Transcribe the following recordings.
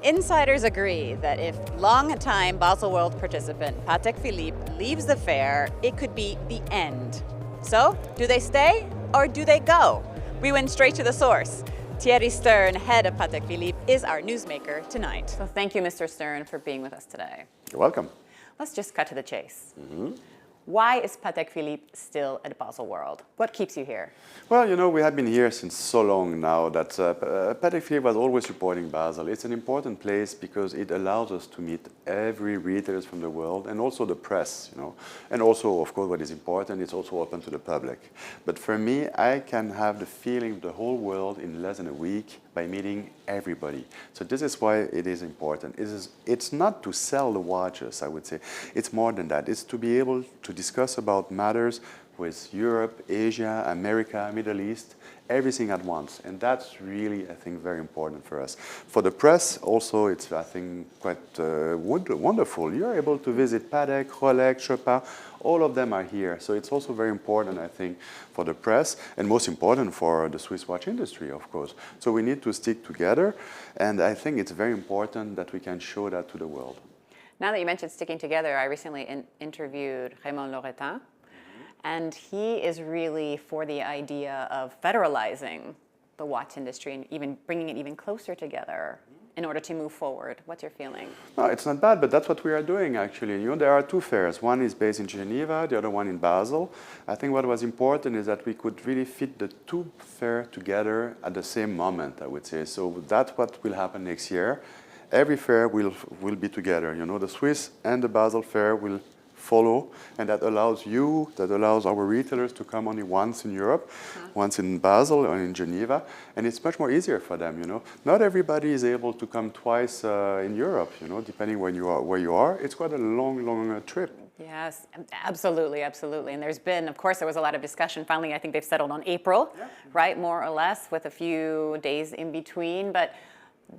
Insiders agree that if long-time Baselworld participant Patek Philippe leaves the fair, it could be the end. So, do they stay or do they go? We went straight to the source. Thierry Stern, head of Patek Philippe, is our newsmaker tonight. So thank you, Mr. Stern, for being with us today. You're welcome. Let's just cut to the chase. Why is Patek Philippe still at Baselworld? What keeps you here? Well, you know, we have been here since so long now that Patek Philippe was always supporting Basel. It's an important place because it allows us to meet every retailers from the world and also the press, you know. And also, of course, what is important, it's also open to the public. But for me, I can have the feeling of the whole world in less than a week by meeting everybody. So this is why it is important. It's not to sell the watches, I would say. It's more than that. It's to be able to discuss about matters with Europe, Asia, America, Middle East, everything at once. And that's really, I think, very important for us. For the press, also, it's, I think, quite wonderful. You're able to visit Patek, Rolex, Chopin, all of them are here. So it's also very important, I think, for the press, and most important for the Swiss watch industry, of course. So we need to stick together, and I think it's very important that we can show that to the world. Now that you mentioned sticking together, I recently interviewed Raymond Loretin, and he is really for the idea of federalizing the watch industry and even bringing it even closer together in order to move forward. What's your feeling? No, it's not bad, but that's what we are doing, actually. You know, there are two fairs. One is based in Geneva, the other one in Basel. I think what was important is that we could really fit the two fairs together at the same moment, I would say. So that's what will happen next year. Every fair will be together. You know, the Swiss and the Basel fair will follow, and that allows our retailers to come only once in Europe, once in Basel or in Geneva, and it's much more easier for them, you know. Not everybody is able to come twice in Europe, you know, depending where you are. It's quite a long trip. Yes, absolutely, absolutely. And there's been, of course, there was a lot of discussion. Finally, I think they've settled on April, right, more or less, with a few days in between, but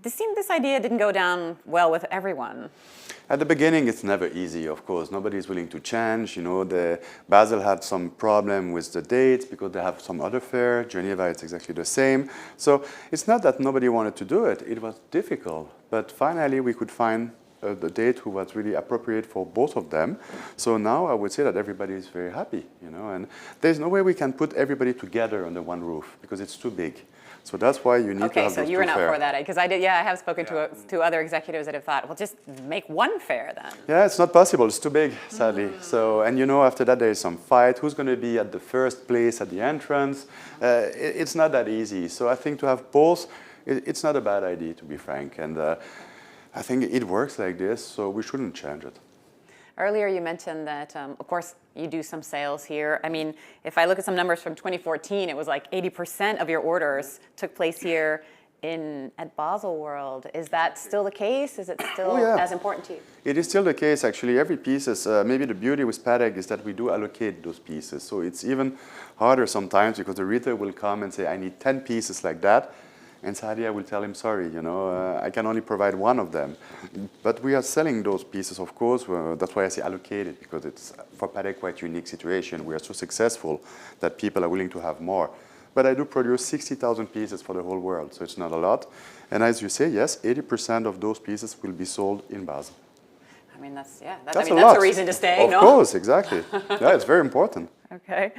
this idea didn't go down well with everyone. At the beginning, it's never easy, of course. Nobody is willing to change. You know, Basel had some problem with the dates because they have some other fair. Geneva, it's exactly the same. So it's not that nobody wanted to do it. It was difficult. But finally, we could find the date who was really appropriate for both of them. So now I would say that everybody is very happy, you know. And there's no way we can put everybody together under one roof because it's too big. So that's why you need to have those two fairs. Okay, so you were not for that, because I have spoken to other executives that have thought, well, just make one fair then. Yeah, it's not possible. It's too big, sadly. So, and you know, after that there is some fight. Who's going to be at the first place at the entrance? It's not that easy. So I think to have both, it's not a bad idea, to be frank. And I think it works like this, so we shouldn't change it. Earlier you mentioned that, of course, you do some sales here. I mean, if I look at some numbers from 2014, it was like 80% of your orders took place here at Baselworld. Is that still the case? Is it still as important to you? It is still the case, actually. Every piece is, maybe the beauty with Patek is that we do allocate those pieces. So it's even harder sometimes because the retailer will come and say, I need 10 pieces like that. And sadly, I will tell him, sorry, you know, I can only provide one of them. But we are selling those pieces, of course. That's why I say allocated, because it's, for Patek, quite a unique situation. We are so successful that people are willing to have more. But I do produce 60,000 pieces for the whole world, so it's not a lot. And as you say, yes, 80% of those pieces will be sold in Basel. I mean, that's that's a reason to stay, no? Of course, exactly. Yeah, it's very important. Okay.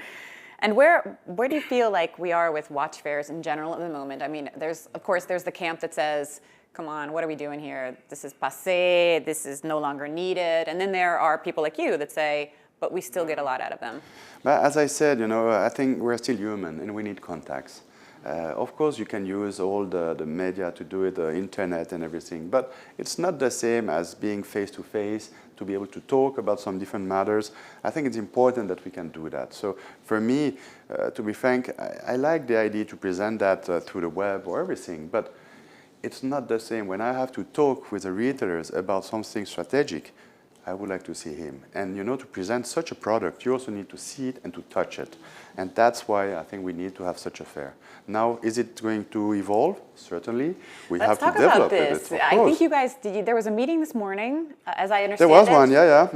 And where do you feel like we are with watch fairs in general at the moment? I mean, of course, there's the camp that says, come on, what are we doing here? This is passé, this is no longer needed. And then there are people like you that say, but we still get a lot out of them. But as I said, you know, I think we're still human and we need contacts. Of course, you can use all the media to do it, the internet and everything, but it's not the same as being face-to-face, to be able to talk about some different matters. I think it's important that we can do that. So for me, to be frank, I like the idea to present that through the web or everything, but it's not the same. When I have to talk with the retailers about something strategic, I would like to see him. And you know, to present such a product, you also need to see it and to touch it. And that's why I think we need to have such a fair. Now, is it going to evolve? Certainly. We Let's have to talk develop about this. it. Of I course. think you guys, there was a meeting this morning, as I understand There was it. one, yeah.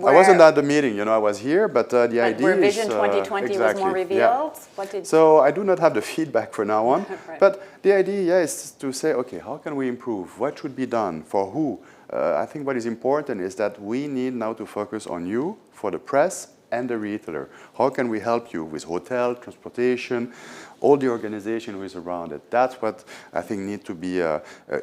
I wasn't at the meeting, I was here, but the idea where is... Vision 2020 was more revealed? Yeah. So I do not have the feedback for now on, Right. but the idea is to say, okay, how can we improve? What should be done? For who? I think what is important is that we need now to focus on you, for the press and the retailer. How can we help you with hotel, transportation, all the organization who is around it? That's what I think need to be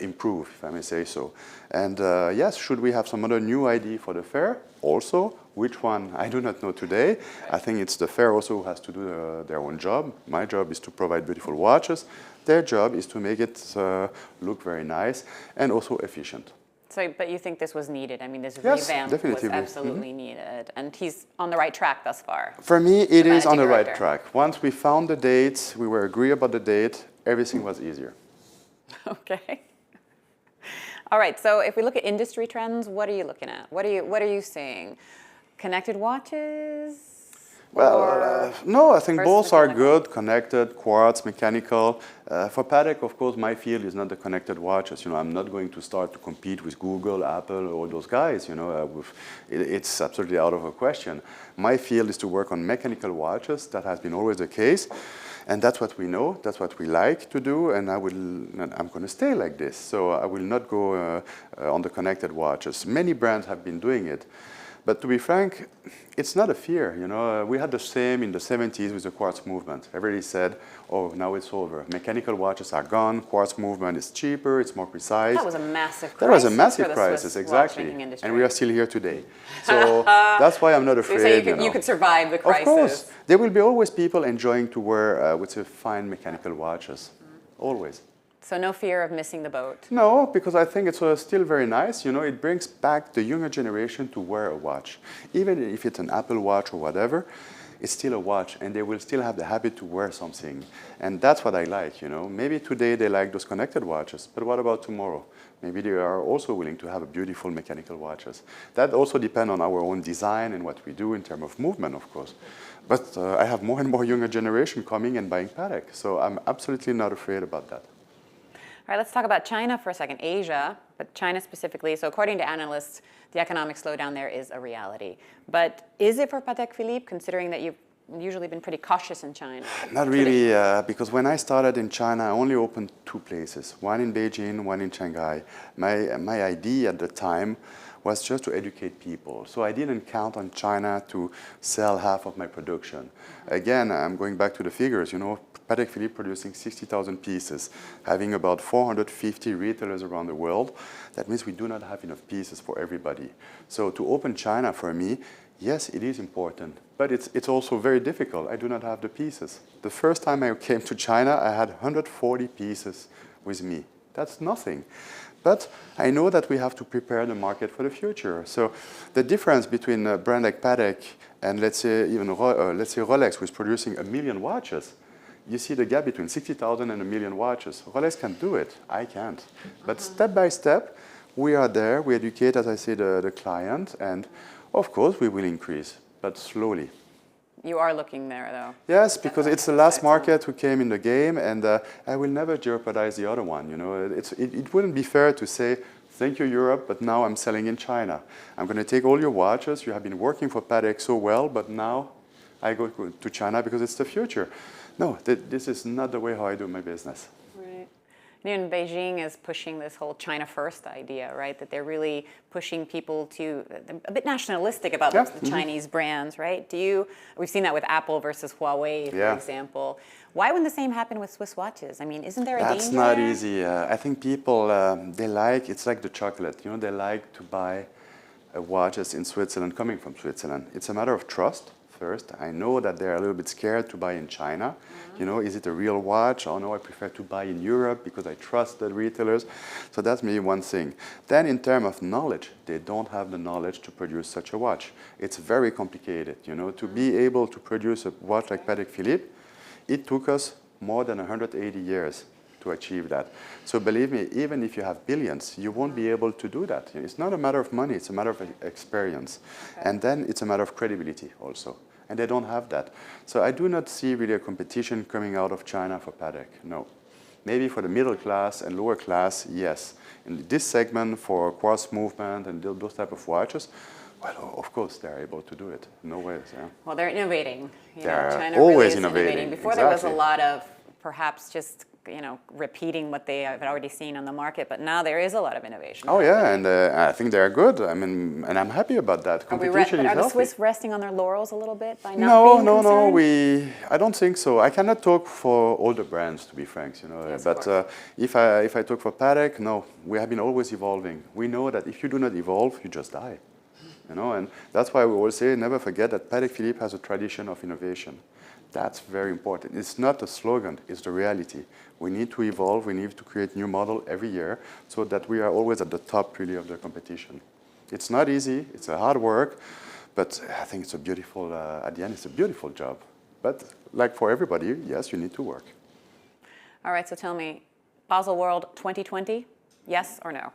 improved, if I may say so. And yes, should we have some other new idea for the fair? Also, which one? I do not know today. I think it's the fair also who has to do their own job. My job is to provide beautiful watches. Their job is to make it look very nice and also efficient. So, but you think this was needed? I mean, this Yes, revamp was definitively. absolutely needed, and he's on the right track thus far. For me, it is on the right director. track. Once we found the date, we were agree about the date, everything was easier. Okay. All right. So, if we look at industry trends, what are you looking at? What are you seeing? Connected watches? Well, no, I think versus both are mechanical? good, connected, quartz, mechanical. For Patek, of course, my field is not the connected watches. I'm not going to start to compete with Google, Apple, all those guys. It's absolutely out of a question. My field is to work on mechanical watches. That has been always the case. And that's what we know, that's what we like to do, and I'm going to stay like this. So I will not go on the connected watches. Many brands have been doing it. But to be frank, it's not a fear. We had the same in the 70s with the quartz movement. Everybody said, oh, now it's over. Mechanical watches are gone. Quartz movement is cheaper. It's more precise. That was a massive crisis. That was a massive for the crisis, Swiss exactly. watchmaking industry. And we are still here today. So that's why I'm not So you afraid. say you could survive the crisis. Of course. There will be always people enjoying to wear with fine mechanical watches. Always. So no fear of missing the boat. No, because I think it's still very nice. It brings back the younger generation to wear a watch. Even if it's an Apple Watch or whatever, it's still a watch, and they will still have the habit to wear something. And that's what I like, Maybe today they like those connected watches, but what about tomorrow? Maybe they are also willing to have a beautiful mechanical watches. That also depends on our own design and what we do in terms of movement, of course. But I have more and more younger generation coming and buying Patek, so I'm absolutely not afraid about that. All right, let's talk about China for a second, Asia, but China specifically. So according to analysts, the economic slowdown there is a reality. But is it for Patek Philippe, considering that you've usually been pretty cautious in China? Not really, because when I started in China, I only opened 2 places, one in Beijing, one in Shanghai. My idea at the time was just to educate people. So I didn't count on China to sell half of my production. Again, I'm going back to the figures, Patek Philippe producing 60,000 pieces, having about 450 retailers around the world. That means we do not have enough pieces for everybody. So to open China for me, yes, it is important, but it's also very difficult. I do not have the pieces. The first time I came to China, I had 140 pieces with me. That's nothing. But I know that we have to prepare the market for the future. So the difference between a brand like Patek and let's say Rolex, who is producing 1 million watches, you see the gap between 60,000 and 1 million watches. Rolex can do it. I can't. But step by step, we are there. We educate, as I say, the client. And of course, we will increase, but slowly. You are looking there, though. Yes, because it's the last market who came in the game, and I will never jeopardize the other one. It wouldn't be fair to say, thank you, Europe, but now I'm selling in China. I'm going to take all your watches. You have been working for Patek so well, but now I go to China because it's the future. No, this is not the way how I do my business. Right. And Beijing is pushing this whole China first idea, right? That they're really pushing people to a bit nationalistic about the Chinese brands, right? We've seen that with Apple versus Huawei, for example. Why wouldn't the same happen with Swiss watches? I mean, isn't there a danger? That's not easy. I think people, it's like the chocolate. They like to buy watches in Switzerland coming from Switzerland. It's a matter of trust. First, I know that they're a little bit scared to buy in China. Is it a real watch? Oh no, I prefer to buy in Europe because I trust the retailers. So that's maybe one thing. Then in terms of knowledge, they don't have the knowledge to produce such a watch. It's very complicated, to be able to produce a watch like Patek Philippe, it took us more than 180 years to achieve that. So believe me, even if you have billions, you won't be able to do that. It's not a matter of money, it's a matter of experience. Okay. And then it's a matter of credibility also. and they don't have that. So I do not see really a competition coming out of China for Patek, no. Maybe for the middle class and lower class, yes. In this segment for quartz movement and those type of watches, well, of course, they're able to do it. No ways. Yeah. Well, they're innovating. They're China always really is innovating. Before there was a lot of perhaps just repeating what they have already seen on the market, but now there is a lot of innovation. Oh yeah, and I think they're good. I mean, and I'm happy about that. Competition is healthy. Are the Swiss resting on their laurels a little bit by not being concerned? No. I don't think so. I cannot talk for all the brands, to be frank. Yes, but if I talk for Patek, no, we have been always evolving. We know that if you do not evolve, you just die. And that's why we always say, never forget that Patek Philippe has a tradition of innovation. That's very important. It's not a slogan, it's the reality. We need to evolve, we need to create new model every year so that we are always at the top really of the competition. It's not easy, it's a hard work, but I think it's a beautiful, at the end it's a beautiful job. But like for everybody, yes, you need to work. All right, so tell me, Baselworld 2020, yes or no?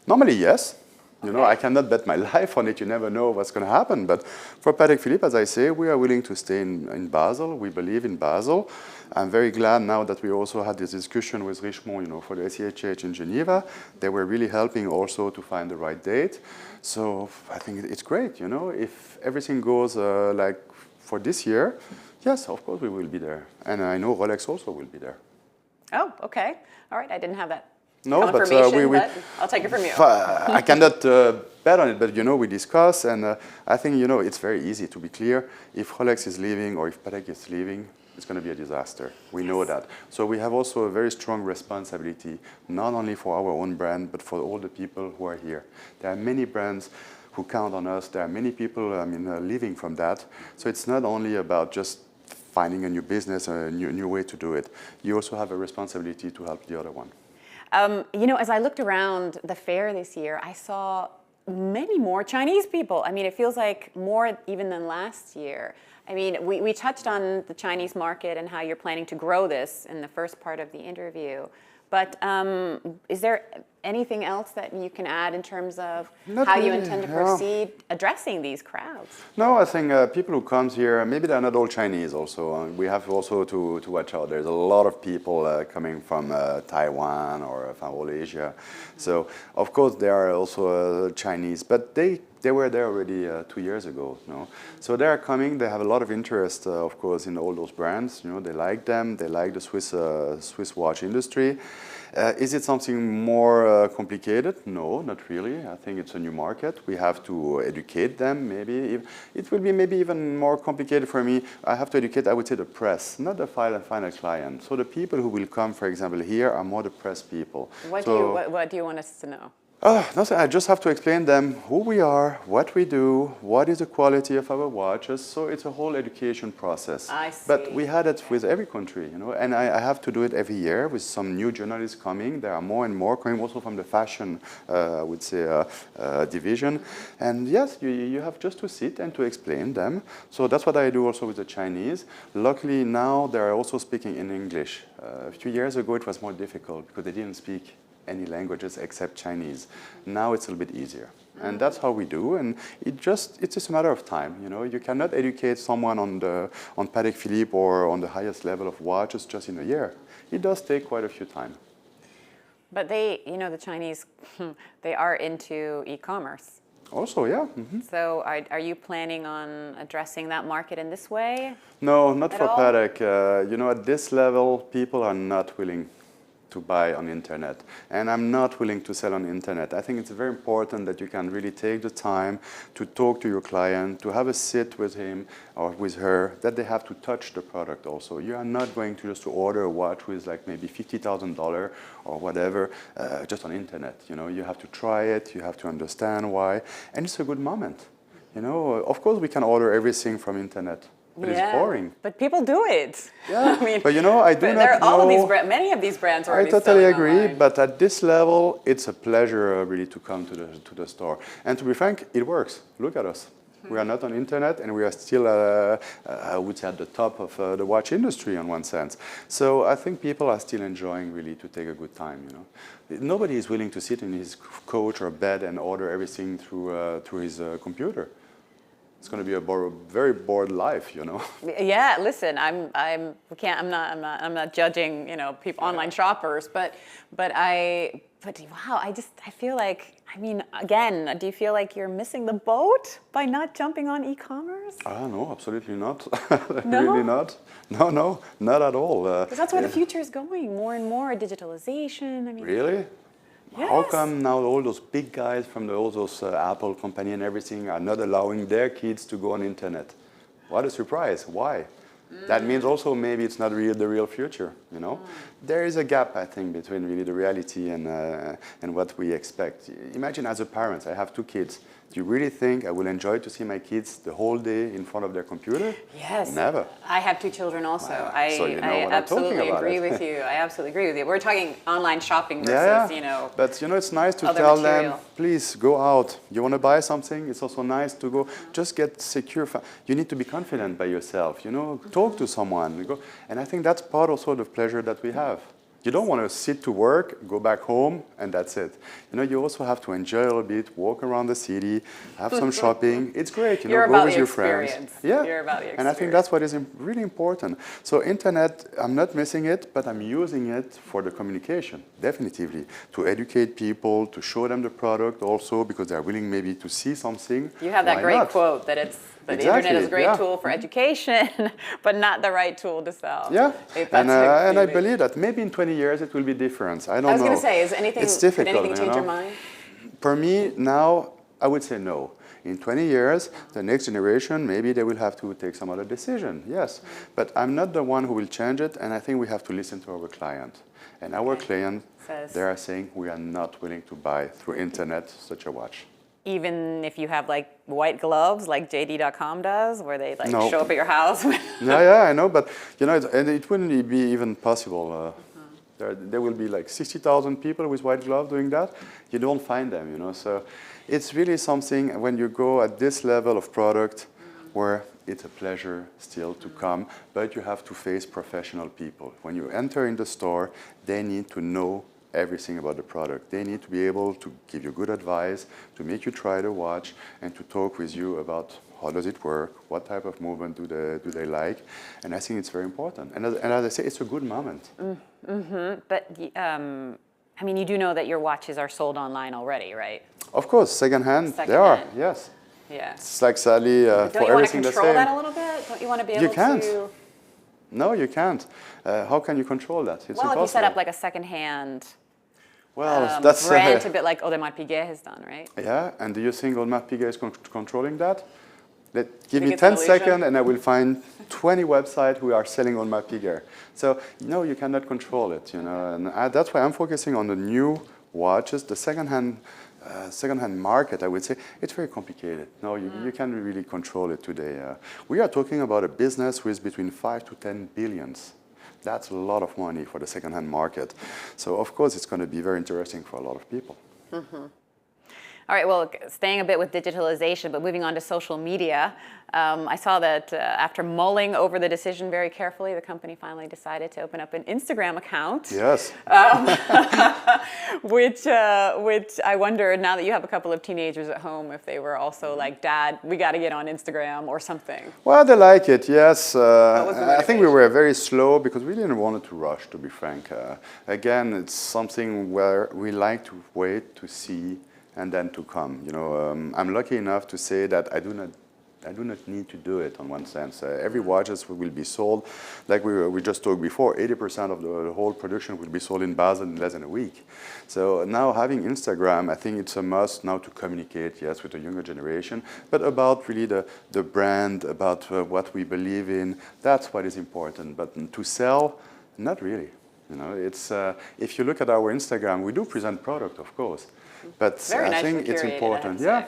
Normally, yes. Okay. I cannot bet my life on it. You never know what's going to happen. But for Patek Philippe, as I say, we are willing to stay in Basel. We believe in Basel. I'm very glad now that we also had this discussion with Richemont, for the SEHH in Geneva. They were really helping also to find the right date. So I think it's great, If everything goes like for this year, yes, of course we will be there. And I know Rolex also will be there. Oh, okay. All right, I didn't have that. No, but I'll take it from you. I cannot bet on it, but we discuss, and I think it's very easy to be clear. If Rolex is leaving or if Patek is leaving, it's going to be a disaster. We know that. So we have also a very strong responsibility, not only for our own brand, but for all the people who are here. There are many brands who count on us. There are many people, living from that. So it's not only about just finding a new business, a new way to do it. You also have a responsibility to help the other one. As I looked around the fair this year, I saw many more Chinese people. I mean, it feels like more even than last year. I mean, we touched on the Chinese market and how you're planning to grow this in the first part of the interview. But is there anything else that you can add in terms of how you intend to proceed addressing these crowds? No, I think people who come here, maybe they're not all Chinese also. We have also to watch out. There's a lot of people coming from Taiwan or from all Asia. So, of course, there are also Chinese, but they were there already 2 years ago. So they are coming. They have a lot of interest, of course, in all those brands. They like them. They like the Swiss watch industry. Is it something more complicated? No, not really. I think it's a new market. We have to educate them. Maybe it will be maybe even more complicated for me. I have to educate, I would say, the press, not the final client. So the people who will come, for example, here are more the press people. What do you want us to know? Nothing. I just have to explain them who we are, what we do, what is the quality of our watches. So it's a whole education process. I see. But we had it with every country, and I have to do it every year with some new journalists coming. There are more and more coming also from the fashion, I would say, division. And yes, you have just to sit and to explain them. So that's what I do also with the Chinese. Luckily now they are also speaking in English. A few years ago it was more difficult because they didn't speak any languages except Chinese. Now it's a little bit easier. And that's how we do, and it's just a matter of time. You cannot educate someone on Patek Philippe or on the highest level of watches just in a year. It does take quite a few time. But they, the Chinese, they are into e-commerce. Also, yeah. Mm-hmm. So are you planning on addressing that market in this way? No, not for Patek. At this level, people are not willing to buy on internet, and I'm not willing to sell on internet. I think it's very important that you can really take the time to talk to your client, to have a sit with him or with her, that they have to touch the product also. You are not going to just order a watch with like maybe $50,000 or whatever just on internet. You have to try it, you have to understand why, and it's a good moment. Of course we can order everything from internet. But it's boring. But people do it. Yeah. But I do not know. Many of these brands are. I totally agree. Online. But at this level, it's a pleasure really to come to the store. And to be frank, it works. Look at us. We are not on internet, and we are still, I would say, at the top of the watch industry in one sense. So I think people are still enjoying really to take a good time. Nobody is willing to sit in his couch or bed and order everything through his computer. It's going to be a very bored life, you know. Yeah, listen, I'm not judging, you know, people, online shoppers, but wow, I feel like, I mean, again, do you feel like you're missing the boat by not jumping on e-commerce? No, absolutely not. No? Really not. No, not at all. Because that's where the future is going, more and more digitalization. I mean, Really? yes. How come now all those big guys from all those Apple company and everything are not allowing their kids to go on internet? What a surprise. Why? That means also maybe it's not the real future, you know? There is a gap, I think, between really the reality and what we expect. Imagine as a parent, I have 2 kids. Do you really think I will enjoy to see my kids the whole day in front of their computer? Yes. Never. I have 2 children also. So you know I what I'm absolutely talking about. agree with you. I absolutely agree with you. We're talking online shopping versus, you know. But you know, it's nice to other tell material. them, please go out. You want to buy something? It's also nice to go. Just get secure. You need to be confident by yourself. You know, talk to someone. And I think that's part also of the pleasure that we have. You don't want to sit to work, go back home, and that's it. You know, you also have to enjoy a little bit, walk around the city, have some shopping. It's great, you know, go with your friends. Yeah, You're about the experience. and I think that's what is really important. So internet, I'm not missing it, but I'm using it for the communication, definitively, to educate people, to show them the product also, because they're willing maybe to see something. You have that Why great not? quote that the internet is a great tool for education, but not the right tool to sell. Yeah, If and that's I believe that maybe in 20 years it will be different. I don't know. I was going to say, It's difficult, did anything change your mind? For me, now, I would say no. In 20 years, the next generation, maybe they will have to take some other decision, yes. But I'm not the one who will change it, and I think we have to listen to our client. And our client, they are saying we are not willing to buy through internet such a watch. Even if you have like white gloves, like JD.com does, where they like No. show up at your house? Yeah, I know, but you know, it wouldn't be even possible. There will be like 60,000 people with white gloves doing that. You don't find them, you know. So it's really something when you go at this level of product where it's a pleasure still to come, but you have to face professional people. When you enter in the store, they need to know everything about the product. They need to be able to give you good advice, to make you try the watch, and to talk with you about how does it work, what type of movement do they like, and I think it's very important. And as I say, it's a good moment. But I mean, you do know that your watches are sold online already, right? Of course, secondhand, they are, yes. Yeah. It's like sadly for everything the same. Don't you want to control that a little bit? Don't you want to be able to? You can't. No, you can't. How can you control that? It's impossible. If you set up like a second-hand that's brand, a bit like Audemars Piguet has done, right? Yeah, and do you think Audemars Piguet is controlling that? Give me it's 10 an illusion? seconds and I will find 20 websites who are selling Audemars Piguet. So, no, you cannot control it, you know. And that's why I'm focusing on the new watches, the second-hand market, I would say. It's very complicated. No, you can't really control it today. We are talking about a business with between 5 to 10 billions. That's a lot of money for the second-hand market. So, of course, it's going to be very interesting for a lot of people. All right, well, staying a bit with digitalization, but moving on to social media, I saw that after mulling over the decision very carefully, the company finally decided to open up an Instagram account. Yes. Which I wonder, now that you have a couple of teenagers at home, if they were also like, Dad, we got to get on Instagram or something. Well, they like it, yes. I think we were very slow because we didn't want it to rush, to be frank. Again, it's something where we like to wait to see and then to come. You know, I'm lucky enough to say that I do not need to do it in one sense. Every watches will be sold, like we just talked before, 80% of the whole production will be sold in Basel in less than a week. So now having Instagram, I think it's a must now to communicate, yes, with the younger generation, but about really the brand, about what we believe in. That's what is important. But to sell, not really. You know, it's if you look at our Instagram, we do present product, of course, but I think it's important. Yeah.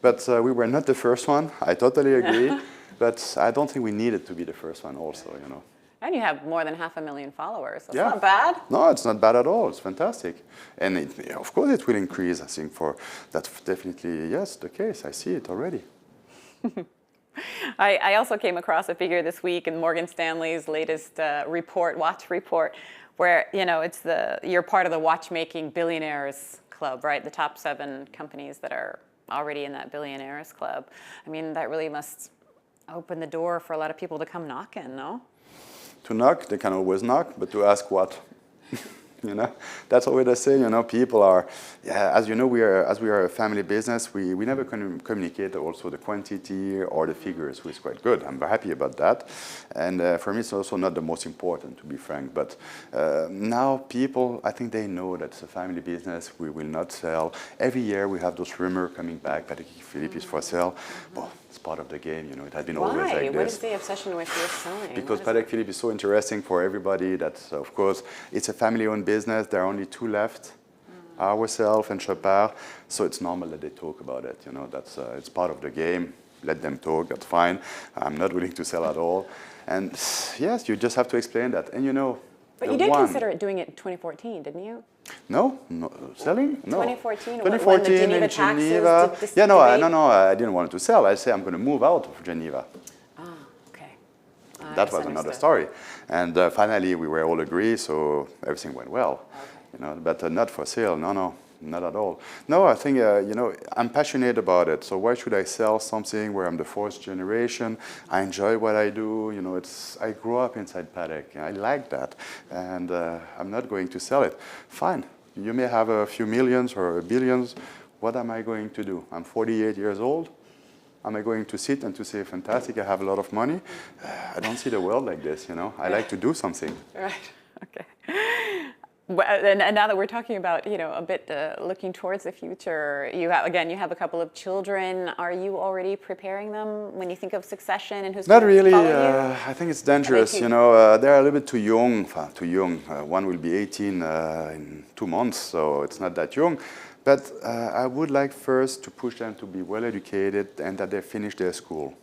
But we were not the first one. I totally agree. But I don't think we needed to be the first one also, you know. And you have more than 500,000 followers. That's yeah. not bad. No, it's not bad at all. It's fantastic. And of course it will increase, I think, that's definitely, yes, the case. I see it already. I also came across a figure this week in Morgan Stanley's latest watch report, where, you know, you're part of the watchmaking billionaires club, right? The top 7 companies that are already in that billionaires club. I mean, that really must open the door for a lot of people to come knocking, no? To knock, they can always knock, but to ask what? You know, that's what I say. You know, people are, yeah, as you know, as we are a family business, we never communicate also the quantity or the figures, which is quite good. I'm very happy about that, and for me, it's also not the most important, to be frank. But now people, I think they know that it's a family business. We will not sell. Every year we have those rumors coming back. Patek Philippe is for sale. Well, it's part of the game. You know, it has been always like this. Why? What is the obsession with your selling? Because Patek Philippe is so interesting for everybody that, of course, it's a family-owned business. There are only two left, ourselves and Chopard. So it's normal that they talk about it. You know, that's it's part of the game. Let them talk. That's fine. I'm not willing to sell at all. And yes, you just have to explain that. And you know, but you did consider doing it in 2014, didn't you? No, selling? No. 2014, 2014 when the Geneva in taxes, Geneva. Yeah, no, I didn't want to sell. I say I'm going to move out of Geneva. Ah, okay. That was another story. And finally, we were all agreed, so everything went well. Okay. You know, but not for sale. No, not at all. No, I think you know, I'm passionate about it. So why should I sell something where I'm the fourth generation? I enjoy what I do. You know, I grew up inside Patek. I like that, and I'm not going to sell it. Fine. You may have a few millions or billions. What am I going to do? I'm 48 years old. Am I going to sit and to say, fantastic, I have a lot of money? I don't see the world like this, you know. I like to do something. Right, okay. Well, and now that we're talking about, you know, a bit looking towards the future, you have a couple of children. Are you already preparing them when you think of succession and who's Not going to really. follow you? I think it's dangerous. You know, they're a little bit too young. One will be 18 in 2 months, so it's not that young. But I would like first to push them to be well educated and that they finish their school.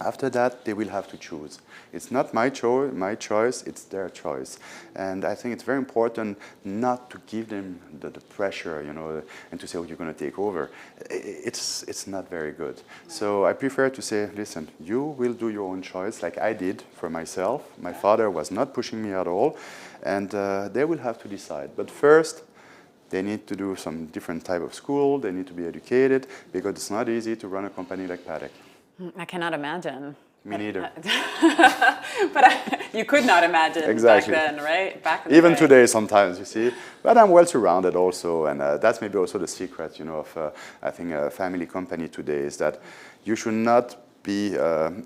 After that, they will have to choose. It's not my choice, it's their choice. And I think it's very important not to give them the pressure, you know, and to say, oh, you're going to take over. It's not very good. So I prefer to say, listen, you will do your own choice, like I did for myself. My father was not pushing me at all, and they will have to decide. But first, they need to do some different type of school, they need to be educated, because it's not easy to run a company like Patek. I cannot imagine. Me neither. But you could not imagine exactly. Back then, right? Back in the Even day. today sometimes, you see. But I'm well surrounded also, and that's maybe also the secret, you know, of I think a family company today is that you should not be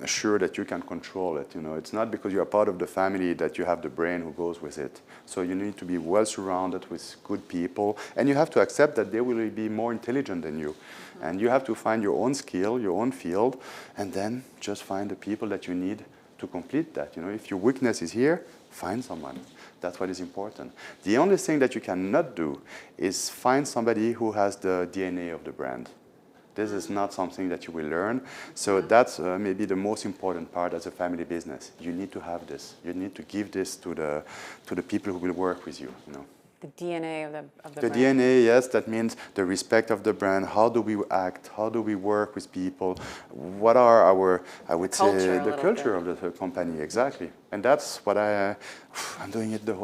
sure that you can control it. You know, it's not because you are part of the family that you have the brain who goes with it. So you need to be well surrounded with good people, and you have to accept that they will be more intelligent than you. And you have to find your own skill, your own field, and then just find the people that you need to complete that. You know, if your weakness is here, find someone. That's what is important. The only thing that you cannot do is find somebody who has the DNA of the brand. This is not something that you will learn. So that's maybe the most important part as a family business. You need to have this. You need to give this to the people who will work with you. You know. The DNA of the The brand. DNA, yes, that means the respect of the brand. How do we act? How do we work with people? What are our, I would say, the culture of the company, exactly. And that's what I'm doing it the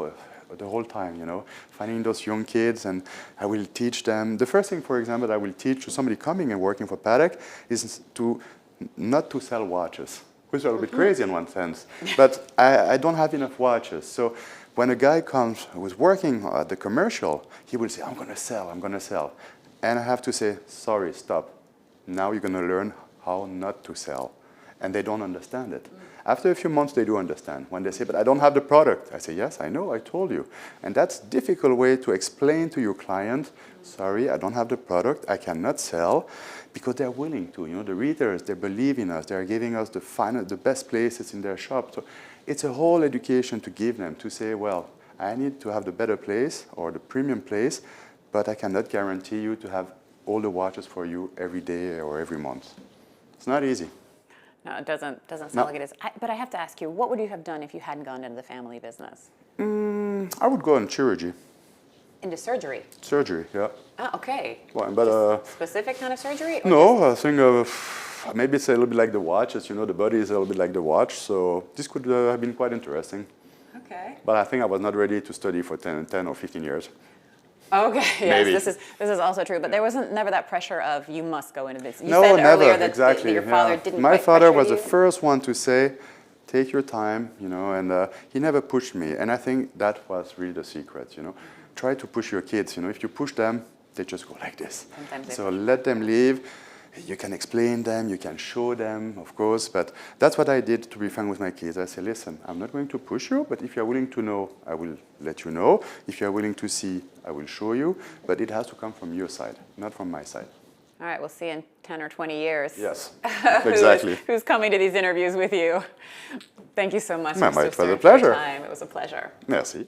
whole time, you know, finding those young kids, and I will teach them. The first thing, for example, that I will teach to somebody coming and working for Patek is not to sell watches, which is a little bit crazy in one sense, but I don't have enough watches. So when a guy comes who is working at the commercial, he will say, I'm going to sell. And I have to say, sorry, stop. Now you're going to learn how not to sell. And they don't understand it. After a few months, they do understand. When they say, but I don't have the product, I say, yes, I know, I told you. And that's a difficult way to explain to your client, sorry, I don't have the product, I cannot sell, because they're willing to. You know, the retailers, they believe in us. They're giving us the best places in their shop. So it's a whole education to give them, to say, well, I need to have the better place or the premium place, but I cannot guarantee you to have all the watches for you every day or every month. It's not easy. No, it doesn't sound like it is. But I have to ask you, what would you have done if you hadn't gone into the family business? I would go in chirurgy. Into surgery? Surgery, yeah. Oh, okay. Well, but specific kind of surgery? Or no, I think maybe it's a little bit like the watches. You know, the body is a little bit like the watch. So this could have been quite interesting. Okay. But I think I was not ready to study for 10 or 15 years. Okay, yes, Maybe. this is also true, but there wasn't never that pressure of you must go into this. You No, said never, earlier that, exactly. that your father didn't My quite father pressure was you. the first one to say, take your time, you know, and he never pushed me. And I think that was really the secret, you know. Try to push your kids, you know. If you push them, they just go like this. Sometimes So let them live. You can explain them, you can show them, of course, but that's what I did, to be frank with my kids. I said, listen, I'm not going to push you, but if you're willing to know, I will let you know. If you're willing to see, I will show you, but it has to come from your side, not from my side. All right, we'll see in 10 or 20 years. Yes, exactly. Who's coming to these interviews with you. Thank you so much, My Mr. pleasure. Stern, for your time. It was a pleasure. Merci.